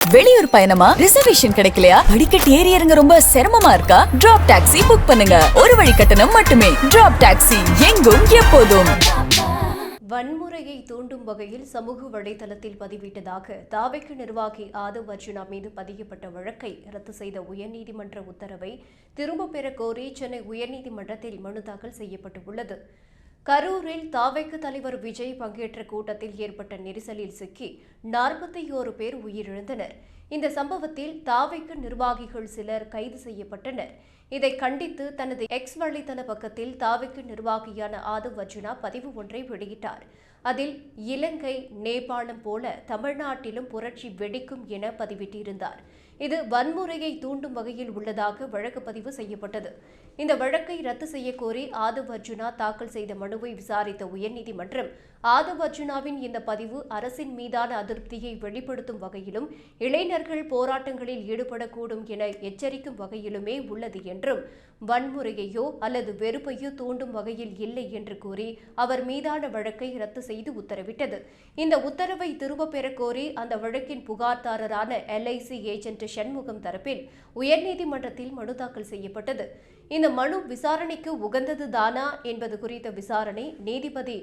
வெளியூர் பயணமா? ரிசர்வேஷன் கிடைக்கலையா? படிக்கட்டு ஏறி இறங்க ரொம்ப சிரமமா இருக்கா? டிராப் டாக்ஸி புக் பண்ணுங்க. ஒரு வழி கட்டணம் மட்டுமே. டிராப் டாக்ஸி, எங்கும் எப்போதும். வன்முறையை தூண்டும் வகையில் சமூக வலைதளத்தில் பதிவிட்டதாக தாவேக்கு நிர்வாகி ஆதவ் அர்ஜுனா மீது பதியப்பட்ட வழக்கை ரத்து செய்த உயர்நீதிமன்ற உத்தரவை திரும்பப் பெற கோரி சென்னை உயர்நீதிமன்றத்தில் மனு தாக்கல் செய்யப்பட்டுள்ளது. கரூரில் தாவேக்கு தலைவர் விஜய் பங்கேற்ற கூட்டத்தில் ஏற்பட்ட நெரிசலில் சிக்கி 41 பேர் உயிரிழந்தனர். இந்த சம்பவத்தில் தாவேக்கு நிர்வாகிகள் சிலர் கைது செய்யப்பட்டனர். இதை கண்டித்து தனது எக்ஸ் வலைதள பக்கத்தில் தாவேக்கு நிர்வாகியான ஆதவ் அர்ஜுனா பதிவு ஒன்றை வெளியிட்டார். அதில் இலங்கை, நேபாளம் போல தமிழ்நாட்டிலும் புரட்சி வெடிக்கும் என பதிவிட்டிருந்தார். இது வன்முறையை தூண்டும் வகையில் உள்ளதாக வழக்கு பதிவு செய்யப்பட்டது. இந்த வழக்கை ரத்து செய்யக்கோரி ஆதவ் அர்ஜுனா தாக்கல் செய்த மனுவை விசாரித்த உயர்நீதிமன்றம் ஆதவ் அர்ஜுனாவின் இந்த பதிவு அரசின் மீதான அதிருப்தியை வெளிப்படுத்தும் வகையிலும் இளைஞர்கள் போராட்டங்களில் ஈடுபடக்கூடும் என எச்சரிக்கும் வகையிலுமே உள்ளது என்றும் வன்முறையையோ அல்லது வெறுப்பையோ தூண்டும் வகையில் இல்லை என்று கூறி அவர் மீதான வழக்கை ரத்து செய்து உத்தரவிட்டது. இந்த உத்தரவை திரும்பப் பெற கோரி அந்த வழக்கின் புகார்தாரரான LIC ஏஜென்ட் சண்முகம் தரப்பில் உயர்நீதிமன்றத்தில் மனு தாக்கல் செய்யப்பட்டது. இந்த மனு விசாரணைக்கு உகந்தது தானா என்பது குறித்த விசாரணை நீதிபதி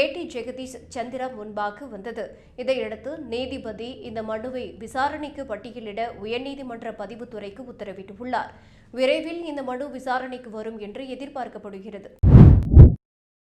AT ஜெகதீஷ் சந்திரா முன்பாக வந்தது. இதையடுத்து நீதிபதி இந்த மனுவை விசாரணைக்கு பட்டியலிட உயர்நீதிமன்ற பதிவுத்துறைக்கு உத்தரவிட்டுள்ளார். விரைவில் இந்த மனு விசாரணைக்கு வரும் என்று எதிர்பார்க்கப்படுகிறது.